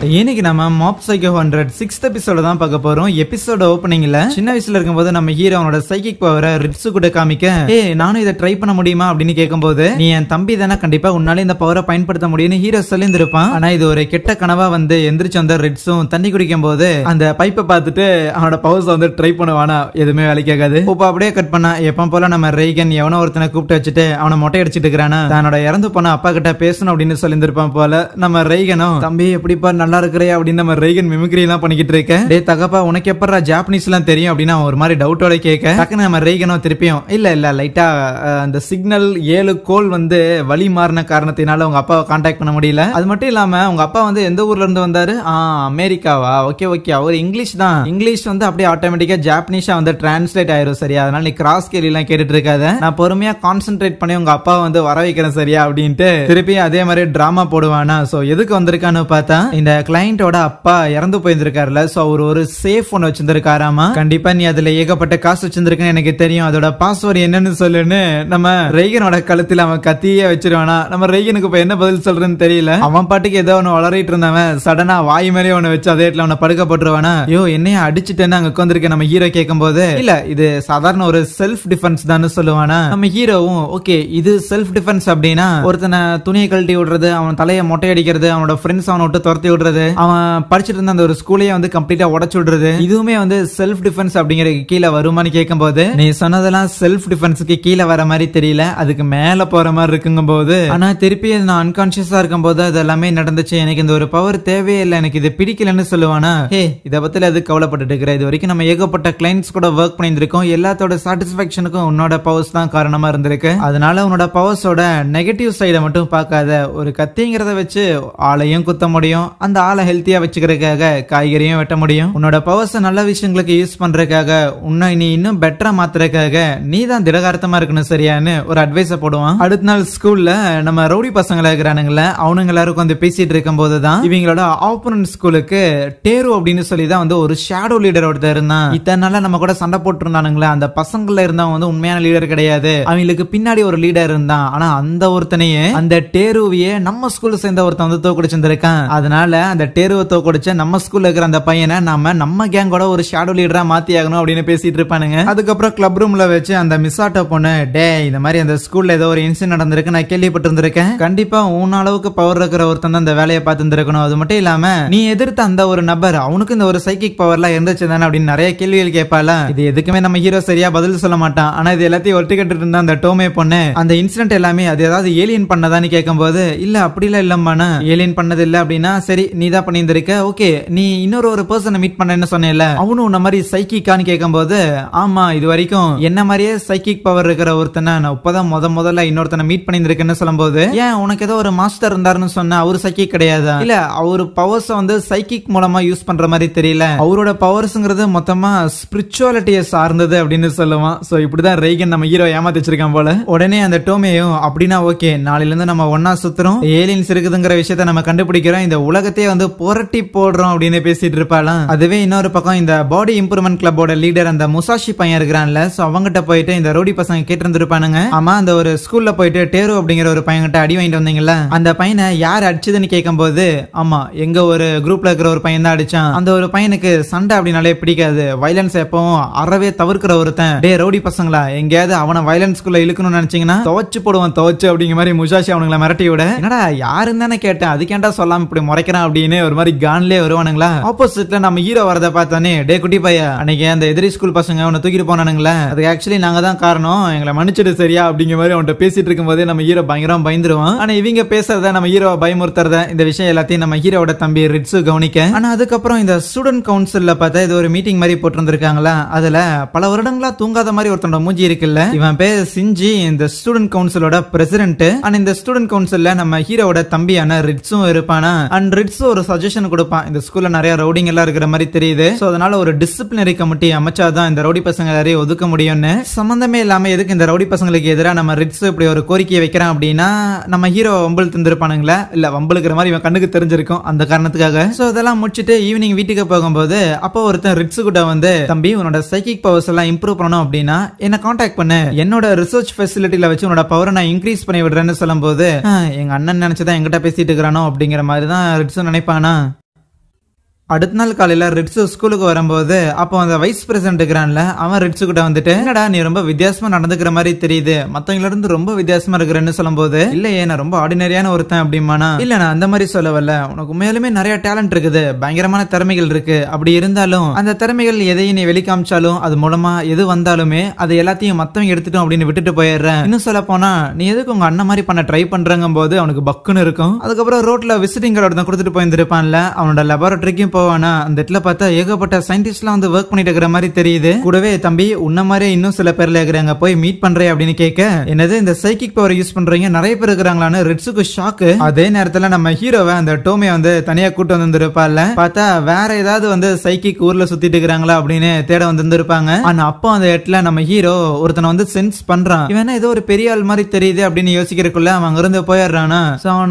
இன்னைக்கு நம்ம mop psycho 100 6th எபிசோட தான் பார்க்க போறோம். எபிசோட ஓபனிங்ல சின்ன வயசுல இருக்கும்போது நம்ம ஹீரோ அவனோட சைக்கிக் பவரை ரிட்சு கூட காமிக்க, நானும் இதை ட்ரை பண்ண முடியுமா அப்படின்னு கேட்கும்போது, நீ என் தம்பி தானே, கண்டிப்பா உன்னால இந்த பவரை பயன்படுத்த முடியும்னு ஹீரோ சொல்லியிருப்பான். ஆனா இது ஒரு கெட்ட கனவா வந்து எந்திரிச்சு வந்த ரிட்ஸும் தண்ணி குடிக்கும் போது அந்த பைப்பை பார்த்துட்டு அவனோட பவர்ஸ் வந்து ட்ரை பண்ணுவானா, எதுவுமே வேலைக்காகாது. இப்போ அப்படியே கட் பண்ணா எப்ப போல நம்ம ரெய்கன் எவனோ ஒருத்தனை கூப்பிட்டு வச்சுட்டு அவனை மொட்டை அடிச்சிட்டு இருக்கிறானா, தன்னோட இறந்து போன அப்பா கிட்ட பேசணும் அப்படின்னு சொல்லியிருப்பான் போல. நம்ம ரெய்கனும், தம்பி எப்படிப்பா நல்லா இருக்கிறே அப்படின்னு நம்ம ரெய்கன் மிமிக்ரி எல்லாம் பண்ணிக்கிட்டு இருக்க, டே தகப்பா உனக்கு எப்பறா ஜாப்பனீஸ் எல்லாம் தெரியும் அப்படின்னு ஒரு மாதிரி டவுட்டோட கேட்க, டக்குன்னு நம்ம ரெய்கனோ திருப்பியும் இல்ல லைட்டா அந்த சிக்னல் 7 கோல் வந்து வழி மாறின காரணத்தினால உங்க அப்பாவை கான்டாக்ட் பண்ண முடியல. அது மட்டும் இல்லாம உங்க அப்பா வந்து எந்த ஊர்ல இருந்து வந்தாரு, அமெரிக்காவா, ஓகே அவர் இங்கிலீஷ் தான், இங்கிலீஷ் வந்து அப்படியே ஆட்டோமேட்டிக்கா ஜாப்பனீஸா வந்து டிரான்ஸ்லேட் ஆயிரும் சரியா, அதனால நீ கிராஸ் கேள்வி எல்லாம் கேட்டுட்டு இருக்காத, நான் பொறுமையா கான்சென்ட்ரேட் பண்ணி உங்க அப்பா வந்து வர வைக்கிறேன் சரியா அப்படின்ட்டு திருப்பி அதே மாதிரி டிராமா போடுவானா. சோ எதுக்கு வந்திருக்கான்னு பார்த்தா, இந்த கிளையண்டோட அப்பா இறந்து போயிருந்திருக்காருல, சோ அவர் ஒரு சேஃப் ஒன்னு வச்சிருந்திருக்காராமா. கண்டிப்பா நீ அதுல ஏகப்பட்ட காசு வச்சிருந்திருக்கன்னு எனக்கு தெரியும், அதோட பாஸ்வேர்டு என்னன்னு சொல்லுன்னு நம்ம ரெய்கனோட கழுத்துல அவன் கத்தியே வச்சிருவானா. நம்ம ரெய்கனுக்கு இப்ப என்ன பதில் சொல்றதுன்னு தெரியல. அவன் பாட்டுக்கு ஏதோ ஒன்னு வளரிட்டு இருந்தவன் சடனா வாய் மேலே ஒன்னு வச்சு அதே இடத்துல அவனை படுக்க போட்டுருவானா. ஐயோ என்னைய அடிச்சுட்டேன்னு அங்க உட்காந்துருக்க நம்ம ஹீரோ கேட்கும் போது, இல்ல இது சாதாரண ஒரு செல்ஃப் டிஃபென்ஸ் தான் சொல்லுவானா. நம்ம ஹீரோவும் ஓகே இது செல்ஃப் டிஃபென்ஸ் அப்படின்னா ஒருத்தனை துணியை கழட்டி விடுறது, அவன் தலையை மொட்டை அடிக்கிறது, அவனோட ஃப்ரெண்ட்ஸ் அவனை விட்டு துரத்தி விடுறது, அவன் படிச்சுட்டு இருந்த அந்த ஒரு ஸ்கூலையே வந்து கம்ப்ளீட்டா உடைச்சு விடுறது, இதுவுமே வந்து செல்ஃப் டிஃபென்ஸ் அப்படிங்கிற கீழே வருமானு கேட்கும் போது, நீ சொன்னதெல்லாம் செல்ஃப் டிஃபென்ஸ்க்கு கீழே வர மாதிரி தெரியல, அதுக்கு மேல போற மாதிரி இருக்குங்கும் போது, ஆனா திருப்பி நான் அன்கான்சியஸா இருக்கும் போது அது எல்லாமே நடந்துச்சு, எனக்கு இந்த ஒரு பவர் தேவையே இல்லை, எனக்கு இது பிடிக்கலன்னு சொல்லுவானா. இதை பத்தி அது கவலைப்பட்டு இருக்கிற, இது வரைக்கும் நம்ம ஏகப்பட்ட கிளைண்ட்ஸ் கூட ஒர்க் பண்ணிருக்கோம், எல்லாத்தோட சாட்டிஸ்பாக்சனுக்கும் உன்னோட பவர்ஸ் தான் காரணமா இருந்திருக்கு, அதனால உன்னோட பவர்ஸோட நெகட்டிவ் சைடை மட்டும் பார்க்காத, ஒரு கத்திங்கிறத வச்சு ஆளையும் குத்த முடியும், அந்த ஆளை ஹெல்த்தியா வச்சுக்கிறதுக்காக காய்கறியும் வெட்ட முடியும், உன்னோட பவர்ஸ் நல்ல விஷயங்களுக்கு யூஸ் பண்றதுக்காக, உன்னை நீ இன்னும் பெட்டரா மாத்துறதுக்காக நீ தான் திடகாரத்தமா இருக்கணும் சரியான்னு ஒரு அட்வைஸ போடுவான். அடுத்த நாள் ஸ்கூல்ல நம்ம ரவுடி பசங்களா இருக்கிறானுங்கள, அவனுங்க எல்லாரும் வந்து பேசிட்டு இருக்கும் போதுதான் இவங்களோட ஆப்போனன்ட் ஸ்கூலுக்கு டேரு அப்படின்னு சொல்லி தான் வந்து ஒரு ஷேடோ லீடர் ஒருத்தர் இருந்தான். இத்தனை நாளா நம்ம கூட சண்டை போட்டு இருந்தானுங்களே, அந்த பசங்கள்ல இருந்தவன் வந்து உண்மையான லீடர் கிடையாது, அவங்களுக்கு பின்னாடி ஒரு லீடர் இருந்தான், ஆனா அந்த ஒருத்தனையே அந்த டேருவையே நம்ம ஸ்கூல்ல சேர்ந்த ஒருத்தன் வந்து தோக்கடிச்சிருந்திருக்கான், அதனால அந்த டேருவை தோக்கடிச்ச நம்ம ஸ்கூல்ல இருக்கிற அந்த பையனை நம்ம கேங்கோட ஒரு ஷேடோ லீடரா மாத்தி ஆகணும் அப்படின்னு பேசிட்டு இருப்பானுங்க. அதுக்கப்புறம் கிளப் ரூம்ல வச்சு அந்த மிஸ்ஸாட்ட பொண்ணு, டே இந்த மாதிரி அந்த ஸ்கூல்ல ஏதோ ஒரு இன்சிடென்ட் நடந்திருக்கு, நான் கேள்விப்பட்டிருந்திருக்கேன், கண்டிப்பா உன் அளவுக்கு பவர் இருக்கிற ஒருத்தன் தான் அந்த வேலையை பார்த்துருக்கணும், அது மட்டும் இல்லாம நீ எதிர்த்த அந்த ஒரு நபர் அவனுக்கு இந்த ஒரு சைக்கிக் பவர்லாம் இருந்துச்சு தானே அப்படின்னு நிறைய கேள்விகள் கேட்பால. இது எதுக்குமே நம்ம ஹீரோ சரியா பதில் சொல்ல மாட்டான், ஆனா இது எல்லாத்தையும் ஒட்டி கட்டு இருந்தா அந்த டோமே பொண்ணு அந்த இன்சிடென்ட் எல்லாமே அது ஏதாவது ஏலியன் பண்ணதான்னு கேட்கும் போது, இல்ல அப்படிலாம் இல்லம்மாண்ணா, ஏலியன் பண்ணது இல்ல அப்படின்னா, சரி நீ தான் பண்ணியிருந்திருக்க, ஓகே நீ இன்னொரு பர்சனை மீட் பண்ணேன்னு சொன்னேன்ல, அவனும் உன்ன மாதிரி சைக்கிக்கான்னு கேட்கும் போது, ஆமா இது வரைக்கும் என்ன மாதிரியே சைக்கிக் பவர் இருக்கிற ஒருத்தனை நான் இப்பதான் முதல்ல இன்னொருத்தனை மீட் பண்ணியிருந்திருக்கேன்னு சொல்லும் போது, ஏன் உனக்கு ஏதோ ஒரு மாஸ்டர் இருந்தாருன்னு சொன்ன, அவரு சைக்கிக் கிடையாதா, இல்ல அவரு பவர்ஸ் வந்து சைக்கிக் மூலமா யூஸ் பண்ற மாதிரி தெரியல, அவரோட பவர்ஸ்ங்கிறது மொத்தமா ஸ்பிரிச்சுவாலிட்டியை சார்ந்தது அப்படின்னு சொல்லுவான். சோ இப்படிதான் ரெய்கன் நம்ம ஹீரோ ஏமாத்திச்சிருக்கான் போல. உடனே அந்த டோமேயும் அப்படின்னா ஓகே நாளையில இருந்து நம்ம ஒன்னா சுத்துறோம், ஏலியன்ஸ் இருக்குதுங்கிற விஷயத்தை நம்ம கண்டுபிடிக்கிறோம், இந்த உலகத்தையே வந்து புரட்டி போடுறோம் அப்படின்னு பேசிட்டு இருப்பாளாம். அதுவே இன்னொரு பக்கம் இந்த பாடி இம்ப்ரூவ்மெண்ட் கிளப்போட லீடர் அந்த முசாஷி பையன் இருக்கிறான்ல, சோ அவங்கிட்ட போயிட்டு இந்த ரோடி பசங்க கேட்டு இருந்திருப்பானுங்க, ஆமா அந்த ஒரு ஸ்கூல்ல போயிட்டு டேரு அப்படிங்கிற ஒரு பையன்கிட்ட அடி வாங்கிட்டு வந்தீங்கல்ல, அந்த பையனை யார் அடிச்சதுன்னு கேட்கும் போது, ஆமா எங்க ஒரு குரூப்ல இருக்கிற ஒரு பையன் தான் அடிச்சான், அந்த ஒரு பையனுக்கு சண்டை அப்படின்னாலே பிடிக்காது, வயலன்ஸ் எப்பவும் அறவே தவிர்க்கிற ஒருத்தன், டே ரவுடி பசங்களா எங்கேயாவது அவனை வயலன்ஸ்குள்ள இழுக்கணும்னு நினைச்சீங்கன்னா துவச்சு போடுவான் துவச்சு அப்படிங்கிற மாதிரி முசாஷி அவனுங்களை மிரட்டி விட, என்னடா யாருன்னு தானே கேட்டேன் அதுக்கேண்டா சொல்லாம இப்படி முறைக்கிறான் அப்படின்னு ஒரு மாதிரி கான்லயே வருவானுங்களா. ஆப்போசிட்ல நம்ம ஹீரோ வரத பார்த்தானே, டே குட்டி பையா அன்னைக்கு அந்த எதிரி ஸ்கூல் பசங்க அவனை தூக்கிட்டு போனானுங்களே, அதுக்கு ஆக்சுவலி நாங்க தான் காரணம், எங்களை மன்னிச்சிடு சரியா அப்படிங்கிற மாதிரி அவன்கிட்ட பேசிட்டு இருக்கும் போதே நம்ம ஹீரோ பயங்கரமா பயந்துருவான். ஆனா இவங்க பேசுறத நம்ம ஹீரோ பயமுறுத்துறத இந்த விஷயம் எல்லாத்தையும் நம்ம ஹீரோட தம்பி ரிட்சு கவனிக்க, ஆனா அதுக்கப்புறம் இந்த ஸ்டூடெண்ட் கவுன்சில்ல பார்த்தா இது ஒரு மீட்டிங் மாதிரி போட்டிருந்திருக்காங்களா, அதுல பல வருடங்களா தூங்காத மாதிரி ஒருத்தனோட மூஞ்சி இருக்குல்ல, இவன் பேர் சிஞ்சி, இந்த ஸ்டூடெண்ட் கவுன்சிலோட பிரசிடென்ட். ஆனா இந்த ஸ்டூடெண்ட் கவுன்சில்ல நம்ம ஹீரோட தம்பியான ரிட்ஸும் இருப்பானா, அண்ட் ரிட்ஸ் ஒரு சஜஷன் கொடுப்பான், இந்த ஸ்கூல்ல நிறைய ரவுடிங் எல்லாம் இருக்கிற மாதிரி தெரியுது, சோ அதனால ஒரு டிசிப்ளினரி கமிட்டி அமைச்சாதான் இந்த ரவுடி பசங்க எல்லாரையும் ஒதுக்க முடியும்னு. சம்பந்தமே இல்லாம எதுக்கு இந்த ரவுடி பசங்களுக்கு எதிராக நம்ம ரிட்ஸ் இப்படி ஒரு கோரிக்கையை வைக்கிறான் அப்படின்னா, நம்ம ஹீரோ வம்பல் தந்திருப்பானுங்களா, இல்ல வம்பலுக்கிற மாதிரி இவன் கண்ணுக்கு தெரிஞ்சிருக்கும் அந்த காரணத்துக்காக. சோ அதெல்லாம் முடிச்சுட்டு ஈவினிங் வீட்டுக்கு போகும்போது அப்போ ஒருத்தன் ரிட்ஸ் கிட்ட வந்து, தம்பி உன்னோட சைக்கிக் பவர்ஸ் எல்லாம் இம்ப்ரூவ் பண்ணணும் அப்படின்னா என்ன கான்டாக்ட் பண்ணு, என்னோட ரிசர்ச் ஃபெசிலிட்டில வச்சு உன்னோட பவரை நான் இன்க்ரீஸ் பண்ணி விடுறேன்னு சொல்லும் போது, எங்க அண்ணன் நினைச்சதான் எங்கிட்ட பேசிட்டு இருக்கிறானோ அப்படிங்கிற மாதிரி தான் ரிட்ஸ் நினைப்பானா. அடுத்த நாள் காலையில ரிட்ஸு ஸ்கூலுக்கு வரும்போது அப்போ அந்த வைஸ் பிரசிடென்ட் இருக்கிறான்ல அவன் ரிட்ஸு கிட்ட வந்துட்டு என்னடா நீ ரொம்ப வித்தியாசமா நடந்துக்கிற மாதிரி தெரியுது மத்தவங்கள இருந்து ரொம்ப வித்தியாசமா இருக்கிறேன்னு சொல்லும்போது இல்லையே நான் ரொம்ப ஆர்டினரியான ஒருத்தன் அப்படிமானா இல்ல நான் அந்த மாதிரி சொல்லவல்ல உனக்கு உண்மையிலுமே நிறைய டேலண்ட் இருக்குது பயங்கரமான திறமைகள் இருக்கு அப்படி இருந்தாலும் அந்த திறமைகள் எதையும் நீ வெளிக்காமிச்சாலும் அது மூலமா எது வந்தாலுமே அது எல்லாத்தையும் மத்தவங்க எடுத்துட்டோம் அப்படின்னு விட்டுட்டு போயிடுறேன் இன்னும் சொல்ல போனா நீ எதுக்கு உங்க அண்ணன் மாதிரி பண்ண ட்ரை பண்றங்கும் போது அவனுக்கு பக்குன்னு இருக்கும் அதுக்கப்புறம் ரோட்ல விசிட்டிங் கார்டு ஒருத்தன் கொடுத்துட்டு போயிருந்திருப்பான்ல அவனோட லெபார்டரிக்கும் போவானா அந்த இடத்துல பார்த்தா ஏகப்பட்ட சயின்டிஸ்ட்லாம் வந்து ஒர்க் பண்ணிட்டு இருக்கிற மாதிரி தெரியுது கூடவே தம்பி உன்ன மாதிரி இன்னும் சில பேர்ல இருக்கிறாங்க போய் மீட் பண்றேன் அப்படின்னு கேட்க என்னது இந்த சைக்கிக் பவர் யூஸ் பண்றீங்க நிறைய பேர் இருக்கிறாங்களான்னு ரிட்ஸுக்கு ஷாக்கு அதே நேரத்துல நம்ம ஹீரோவை அந்த டோமியை வந்து தனியா கூட்டு வந்திருப்பால பார்த்தா வேற ஏதாவது வந்து சைக்கிக் ஊர்ல சுத்திட்டு இருக்கிறாங்களா அப்படின்னு தேட வந்திருப்பாங்க ஆனா அப்போ அந்த இடத்துல நம்ம ஹீரோ ஒருத்தனை வந்து சென்ஸ் பண்றான் இவன் ஏதோ ஒரு பெரிய ஆள் மாதிரி தெரியுது அப்படின்னு யோசிக்கிறதுக்குள்ள அவன் அங்க இருந்து போயிடுறானா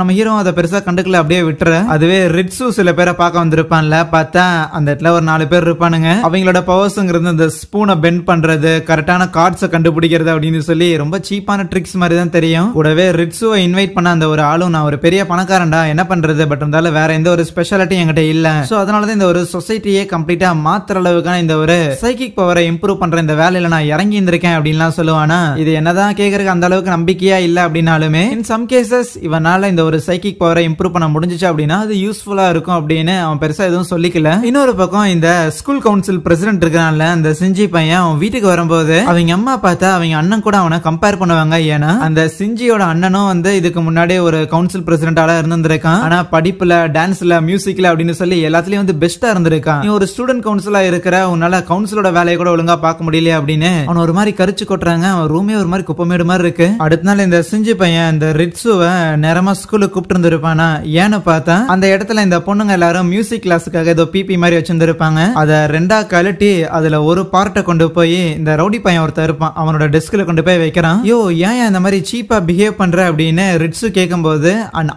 நம்ம ஹீரோ அதை பெருசா கண்டுக்கல அப்படியே விட்டுற அதுவே ரிட்ஸு சில பேரை பார்க்க வந்திருப்பான்ல பார்த்தா அந்த இடத்துல ஒரு 4 பேர் இருப்பானுங்க அவங்களோட பவர்ஸ்ங்கிறது இந்த ஸ்பூனை பெண்ட் பண்றது கரெக்டான கார்ட்ஸை கண்டுபிடிக்கிறது அப்படின்னு சொல்லி ரொம்ப சீப்பான ட்ரிக்ஸ் மாதிரி தான் தெரியும் கூடவே ரிட்ஸுவை இன்வைட் பண்ண அந்த ஒரு ஆளும் நான் ஒரு பெரிய பணக்காரன்டா என்ன பண்றது பட் இருந்தாலும் வேற எந்த ஒரு ஸ்பெஷாலிட்டி என்கிட்ட இல்ல சோ அதனாலதான் இந்த ஒரு சொசைட்டியே கம்ப்ளீட்டா மாத்திர அளவுக்கான இந்த ஒரு சைக்கிக் பவரை இம்ப்ரூவ் பண்ற இந்த வேலையில நான் இறங்கி இருந்திருக்கேன் அப்படின்லாம் சொல்லுவானா இது என்னதான் கேட்கறதுக்கு அந்த அளவுக்கு நம்பிக்கையா இல்ல அப்படின்னாலுமே இன் சம் கேசஸ் இவனால இந்த ஒரு சைக்கிக் பவரை இம்ப்ரூவ் பண்ண முடிஞ்சிச்சு அப்படின்னா அது யூஸ்ஃபுல்லா இருக்கும் அப்படின்னு அவன் பெருசா எதுவும் சொல்லிக்கல இன்னொரு பக்கம் இந்த ஸ்கூல் கவுன்சில் பிரசிடென்ட் இருக்கான்ல அந்த சிஞ்சி பையன் அவன் வீட்டுக்கு வரும்போது அவங்க அம்மா பார்த்தா அவங்க அண்ணன் கூட அவனை கம்பேர் பண்ணுவாங்க ஏன்னா அந்த சிஞ்சியோட அண்ணனும் வந்து இதுக்கு முன்னாடி ஒரு கவுன்சில் பிரசிடென்டால இருந்திருக்கான் ஆனா படிப்புல டான்ஸ்ல மியூசிக்ல அப்படின்னு சொல்லி எல்லாத்துலயும் வந்து பெஸ்டா இருந்திருக்கான் நீ ஒரு ஸ்டூடெண்ட் கவுன்சிலா இருக்கிற உன்னால கவுன்சிலோட வேலையை கூட ஒழுங்கா பார்க்க முடியல அப்படின்னு அவன் ஒரு மாதிரி கரிச்சு கொட்டுறாங்க அவன் ரூமே ஒரு மாதிரி குப்பமேடு மாதிரி இருக்கு அடுத்த நாள் இந்த சிஞ்சி பையன் இந்த ரிட்ஸுவை நேரமா ஸ்கூலுக்கு கூப்பிட்டு இருந்திருப்பானா ஏன்னு பார்த்தா அந்த இடத்துல இந்த பொண்ணுங்க எல்லாரும் மியூசிக் கிளாஸுக்காக ஏதோ பிபி மாதிரி வச்சிருந்திருப்பாங்க அத ரெண்டா கழட்டி அதுல ஒரு பார்ட்டை கொண்டு போய் இந்த ரவுடி பையன் ஒருத்தர் இருப்பான் அவனோட டெஸ்க்ல கொண்டு போய் வைக்கிறான் யோ ஏன் இந்த மாதிரி சீப்பா பிஹேவ் பண்ற அப்படின்னு ரிட்ஸு கேட்கும் போது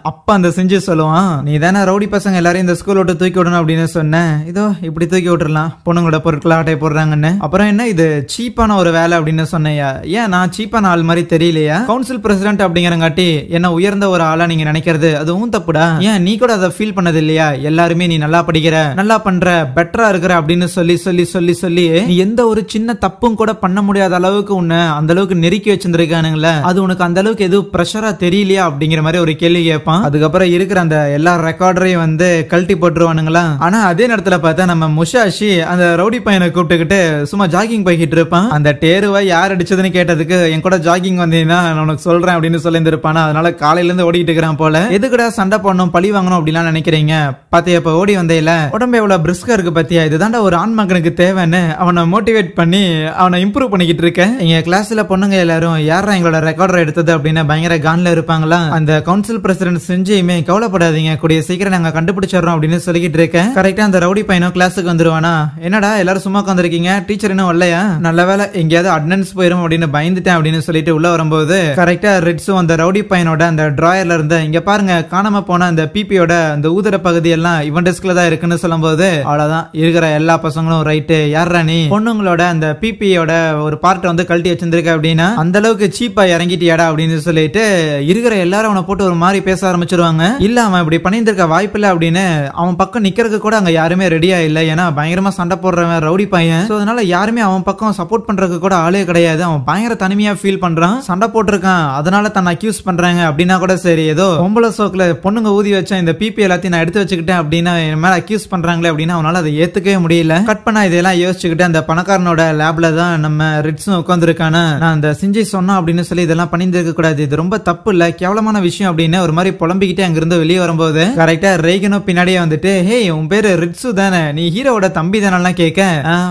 அப்ப அந்த செஞ்சு சொல்லுவான் நீ தானே ரவுடி பசங்க எல்லாரும் இந்த ஸ்கூல் விட்டு தூக்கி விடணும் அப்படின்னு சொன்னேன் இதோ இப்படி தூக்கி விட்டுறலாம் பொண்ணுங்களோட பொருட்களை ஆட்டை போடுறாங்கன்னு அப்புறம் என்ன இது சீப்பான ஒரு வேலை அப்படின்னு சொன்னையா ஏன் நான் சீப்பான ஆள் மாதிரி தெரியலையா கவுன்சில் பிரசிடென்ட் அப்படிங்கிறங்காட்டி என்ன உயர்ந்த ஒரு ஆளா நீங்க நினைக்கிறது அதுவும் தப்புடா ஏன் நீ கூட அதை ஃபீல் பண்ணது இல்லையா எல்லாருமே நீ நல்லா படிக்கிற நல்லா பண்ற பெட்டரா இருக்கிற அப்படின்னு சொல்லி சொல்லி சொல்லி சொல்லி நீ எந்த ஒரு சின்ன தப்பும் கூட பண்ண முடியாத அளவுக்கு உன்னை அந்த அளவுக்கு நெருக்கி வச்சிருக்கானுங்களே அது உனக்கு அந்த அளவுக்கு எதுவும் பிரஷரா தெரியலையா அப்படிங்கிற மாதிரி ஒரு கேள்வி கேட்பான் அதுக்கப்புறம் இருக்கிற அந்த எல்லா ரெக்கார்டரையும் வந்து கழட்டி போட்டுருவானுங்களா ஆனா அதே நேரத்துல பார்த்தா நம்ம முஷாஷி அந்த ரவுடி பையனை கூப்பிட்டுக்கிட்டு சும்மா ஜாகிங் போய்கிட்டு இருப்பான் அந்த டேருவை யார் அடிச்சதுன்னு கேட்டதுக்கு என் கூட ஜாகிங் வந்தீங்கன்னா நான் உனக்கு சொல்றேன் அப்படின்னு சொல்லியிருந்திருப்பானா அதனால காலையில இருந்து ஓடிட்டு இருக்கிறான் போல எதுக்குடா சண்டை போடணும் பழி வாங்கணும் அப்படிலாம் நினைக்கிறீங்க பாத்தியா இப்ப ஓடி வந்தேல உடம்பு எவ்வளவு பிரிஸ்கா இருக்கு பாத்தியா இதுதான்டா ஒரு ஆண் மகனுக்கு தேவைன்னு அவனை மோட்டிவேட் பண்ணி அவனை இம்ப்ரூவ் பண்ணிக்கிட்டு இருக்கேன் எங்க கிளாஸ்ல பொண்ணுங்க எல்லாரும் யாரா எங்களோட ரெக்கார்டர் எடுத்தது அப்படின்னு பயங்கர கான்ல இருப்பாங்களா அந்த கவுன்சில் பிரசிடென்ட் செஞ்சுமே கவலைப்படாதீங்க கூடிய சீக்கிரம் நாங்க கண்டுபிடிச்சிடறோம் அப்படின்னு சொல்லிக்கிட்டு இருக்கேன் கரெக்டா அந்த ரவுடி பையனும் கிளாஸுக்கு வந்துருவானா என்னடா எல்லாரும் சும்மா உட்காந்துருக்கீங்க டீச்சர் இன்னும் வரலையா நல்ல வேலை எங்கேயாவது அட்டெண்டன்ஸ் போயிரும் அப்படின்னு பயந்துட்டேன் அப்படின்னு சொல்லிட்டு உள்ள வரும்போது கரெக்டா ரிட்ஸும் அந்த ரவுடி பையனோட அந்த டிராயர்ல இருந்து இங்க பாருங்க காணாம போன அந்த பிபியோட அந்த ஊதர பகுதி எல்லாம் இவன் டெஸ்க்ல தான் இருக்குன்னு சொல்லும்போது அவ்வளவுதான் இருக்கிற எல்லா பசங்களும் ரைட்டு யாரா நீ பொண்ணுங்களோட அந்த பிபியோட ஒரு பார்ட்டை வந்து கழட்டி வச்சிருந்திருக்க அப்படின்னா அந்த அளவுக்கு சீப்பா இறங்கிட்டியாடா அப்படின்னு சொல்லிட்டு இருக்கிற எல்லாரும் அவனை போட்டு ஒரு மாதிரி பேச ஆரம்பிச்சிருவாங்க இல்ல அவன் இப்படி பண்ணியிருந்திருக்க வாய்ப்பு இல்ல அப்படின்னு அவன் பக்கம் நிக்கிறதுக்கு கூட அங்க யாருமே ரெடியா இல்ல ஏன்னா பயங்கரமா சண்டை போடுறவன் ரவுடி பையன் சோ அதனால யாருமே அவன் பக்கம் சப்போர்ட் பண்றதுக்கு கூட ஆளே கிடையாது அவன் பயங்கர தனிமையா ஃபீல் பண்றான் சண்டை போட்டிருக்கான் அதனால தன்னை அக்யூஸ் பண்றாங்க அப்படின்னா கூட சரி ஏதோ பொம்பளை சோக்குல பொண்ணுங்க ஊதி வச்சா இந்த பிபி எல்லாத்தையும் நான் எடுத்து வச்சுக்கிட்டேன் அப்படின்னா என் மேல அக்யூஸ் பண்றாங்களே அப்படின்னா அவனால அதை ஏத்துக்கவே முடியல கட் பண்ணா இதெல்லாம் யோசிச்சுக்கிட்டு அந்த பணக்காரனோட லேப்ல தான் நம்ம ரிட்ஸும் உட்காந்துருக்கான நான் அந்த சிஞ்சி சொன்னோம் அப்படின்னு சொல்லி இதெல்லாம் பண்ணியிருக்க கூடாது இது ரொம்ப தப்பு இல்ல கேவலமான விஷயம் அப்படின்னு ஒரு மாதிரி புலம்பிக்கிட்டே அங்கிருந்து வெளியே வரும்போது கரெக்டா ரேகனும் பின்னாடியே வந்துட்டு ஹே உன் பேரு ரிட்ஸு தானே நீ ஹீரோட தம்பி தானே கேட்க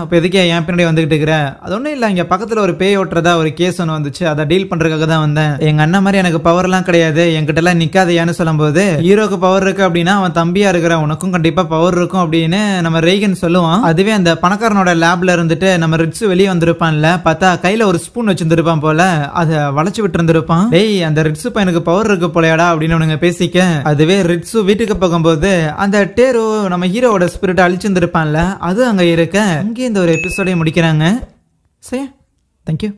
இப்ப எதுக்கே என் பின்னாடி வந்துகிட்டு இருக்கிற அது ஒண்ணும் இல்ல இங்க பக்கத்துல ஒரு பேய் ஓட்டுறதா ஒரு கேஸ் ஒன்று வந்துச்சு அதை டீல் பண்றதுக்காக தான் வந்தேன் எங்க அண்ணன் மாதிரி எனக்கு பவர் எல்லாம் கிடையாது என்கிட்ட எல்லாம் நிக்காதையான்னு சொல்லும் போது ஹீரோக்கு பவர் இருக்கு அப்படின்னா அவன் தம்பியா இருக்கிற உனக்கும் கண்டிப்பா பவர் இருக்கும் அப்படின்னு நம்ம ரேகன் சொல்லுவான் அதுவே அந்த பணக்காரனோட லேப்ல இருந்துட்டு நம்ம ரிட்ஸ் வெளியே வந்திருப்பான்ல பார்த்தா கையில ஒரு ஸ்பூன் வச்சிருந்திருப்பான் போல அதை வளைச்சு விட்டு இருந்திருப்பான் டேய் அந்த ரிட்ஸு பையனுக்கு பவர் இருக்கு போலையாடா அப்படின்னு பேசிக்க அதுவே ரிட்ஸு வீட்டுக்கு போகும்போது அந்த டேரு நம்ம ஹீரோவோட ஸ்பிரிட் அழிச்சிருந்திருப்பான்ல அது அங்க இருக்க அங்கே இந்த ஒரு எபிசோடை முடிக்கிறாங்க சரி தேங்க்யூ